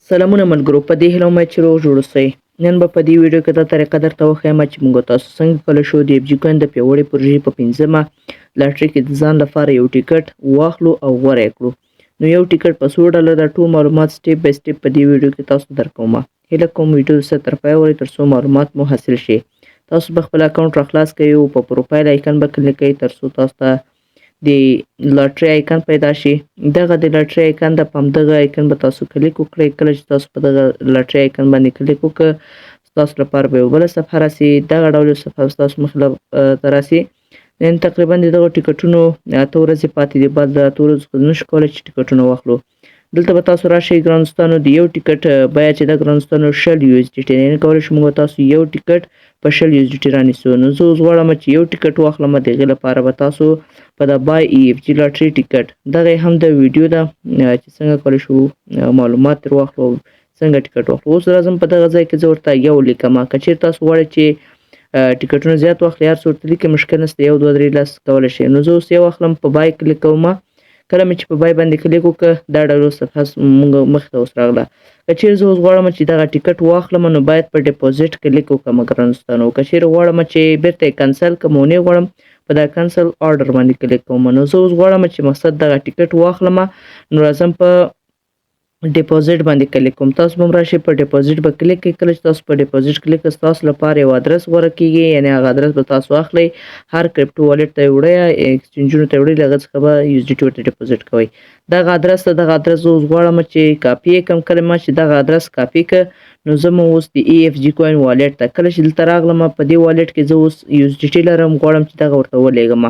سلامونه ملګرو، په دې هیله چې روغ جوړ اوسئ. نن به په دې ویډیو کې دا طریقه درته وښیم چې موږ تاسو څنګه کولی شو د FG کوین د پیاوړې پروژې په 5مه لاټرۍ کې د ځان لپاره یو ټیکټ واخلو او غوره یې کړو. نو یو ټیکټ په څو ډوله ده، ټول معلومات سټیپ بای سټیپ په دې ویډیو کې تاسو درکوم. هیله کوم ویډیو څخه تر پایه وګورئ ترڅو معلومات مو حاصل شي. تاسو به خپل اکاونټ راخلاص کړئ او په پروفایل آیکن به کلیک کړئ ترڅو تاسو ته د لاټرۍ آیکن پیدا شي. دغه د لاټرۍ آیکن د همدغه آیکن به تاسو کلیک وکړئ. کله چې تاسو په دغه لاټرۍ آیکن باندې کلیک وکړئ، ستاسو لپاره به یو بله صفحه راسي. دغه ډول یو صفحه ستاسو مخې ته راسي. نن تقریبا د دغو ټیکټونو 8 ورځې پاتې دي. بعد د 8 ورځو څخه نشو کولی چې ټیکټونه واخلو. دلته به تاسو راشئ. ګرانو دوستانو، د یو ټیکټ بیه چې ده ګرانو دوستانو 100 USDT دی. یعنې کولی شو موږ تاسو یو ټیکټ په 100 USDT رانیسو. نو زه اوس غواړم چې یو ټیکټ واخلم. د هغې لپاره به تاسو په د بای EFG لاټرۍ ټیکټ دغه هم د ویډیو ده چې څنګه کولی شو معلومات ترې واخلو او څنګه ټیکټ واخلو. اوس راځم په دغه ځای کې زه ورته یو لیکم. که چېرې تاسو غواړئ چې ټیکټونه زیات واخلئ، هر څه ورته لیکئ، مشکل نشته. 1 2 3 10 کولی شئ. نو زه اوس یو اخلم، په بای کلیک کوم. کله مې چې په بای باندې کلیک وکړه، دا ډول صفحه موږ مخې ته اوس راغله. که چېرې زه اوس غواړم چې دغه ټیکټ واخلم، نو باید په ډیپوزیټ کلیک وکړم ګرانو دوستانو. که چېرې غواړم چې بیرته یې کنسل کړم او نه غواړم، په دا کنسل آرډر باندې کلیک کوم. نو زه اوس غواړم چې مقصد دغه ټیکټ واخلم. نو راځم په ډیپوزیټ باندې کلیک کوم. تاسو به هم راشئ، په ډیپوزیټ به کلیک کړئ. کله چې تاسو په ډیپوزیټ کلیک کړئ، ستاسو لپاره یو ادرس غوره کېږي. یعنې هغه ادرس به تاسو اخلئ، هر کرپټو والټ ته یې وړئ، ایکسچینجونو ته یې وړئ، له هغه څخه به USDT ورته ډیپوزیټ کوئ. دغه ادرس ته دغه ادرس زه اوس غواړم چې کاپي یې کړم. کله ما چې دغه ادرس کاپي کړ، نو زه مو اوس د EFG کوین والټ ته کله چې دلته راغلم، په دې والټ کې زه اوس USDT لرم، غواړم چې دغه ورته ولېږم.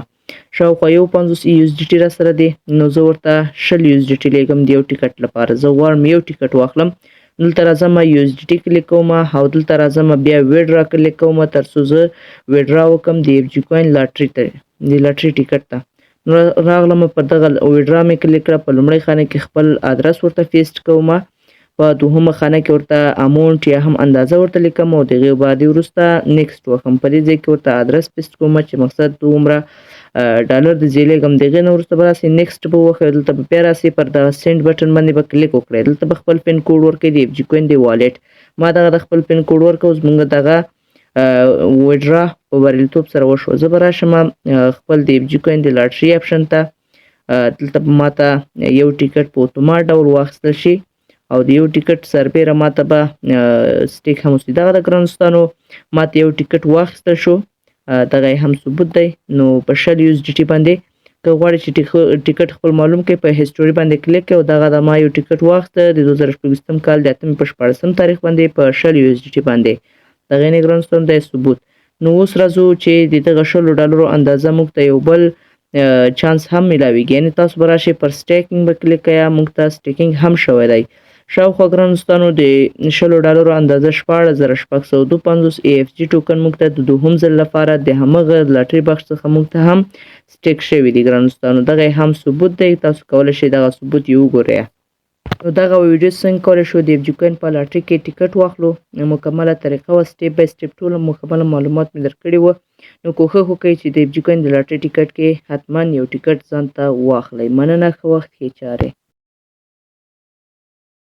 شاوخوا 51 USDT را سره دی. نو زه ورته 100 USDT لېږم د یو ټیکټ لپاره. زه غواړم یو ټیکټ واخلم. دلته راځم، USDT کلیک کوم او دلته راځم بیا ویډرا کلیک کوم ترڅو زه ویډرا وکړم د FG کوین لاټرۍ ته، د لاټرۍ ټیکټ ته. نو راغلم، په دغه ویډرا مې کلیک کړه. په لومړۍ خانه کې خپل ادرس ورته پیسټ کوم. په دوهمه خانه کې ورته اماونټ یا هم اندازه ورته لیکم او د هغې بعد وروسته نیکسټ وکړم. په دې ځای کې ورته ادرس پیسټ کوم چې مقصد دومره ډالر د ځای لېږم. د هغې نه وروسته به راسئ، نیکسټ به وښیو. دلته به بیا راسئ، پر دغه سینډ بټن باندې به کلیک وکړئ. دلته به خپل پین کوډ ورکړئ د FG کوین د والټ. ما دغه د خپل پین کوډ ورکړ. اوس موږ دغه ویډرا په بریالیتوب سره وشوه. زه به راشم خپل د FG کوین د لاټرۍ اپشن ته. دلته به ماته یو ټیکټ په اتومات ډول واخیستل شي او د یو ټیکټ سربیره ماته به سټیک هم وسي. دغه د ګرانو دوستانو ماته یو ټیکټ واخیستل شو. دغه هم ثبوت دی. نو په 100 USDT باندې که غواړئ چې ټیکټ خپل معلوم کړئ، په هسټوري باندې کلیک کړئ او دغه د ما یو ټیکټ واخیسته د 2024 کال د 8 په 14 تاریخ باندې په 100 USDT باندې. دغه نه ګرانو دوستانو دا ثبوت. نو اوس راځو چې د دغه 100 ډالرو اندازه موږ ته یو بل چانس هم میلاویږي. یعنې تاسو به راشئ، پر سټیکینګ به کلیک کړئ. موږ ته سټیکینګ هم شوی دی. شاوخوا ګرانو دوستانو د 100 ډالرو اندازه 14652 EFG ټوکن موږ ته د دوهم ځل لپاره د همغه لاټرۍ بکس څخه موږ ته هم سټیک شوي دي ګرانو دوستانو. دغه هم ثبوت دی. تاسو کولی شئ دغه ثبوت یې وګورئ. نو دغه ویډیو څنګه کولی شو د FG کوین په لاټرۍ کې ټیکټ واخلو، مکمله طریقه وه، سټیپ بای سټیپ ټول مکمله معلومات مې درکړي وه. نو کوښښ وکړئ چې د FG کوین د لاټرۍ ټیکټ کې حتما یو ټیکټ ځان ته واخلئ. مننه، ښه وخت، ښې چارې.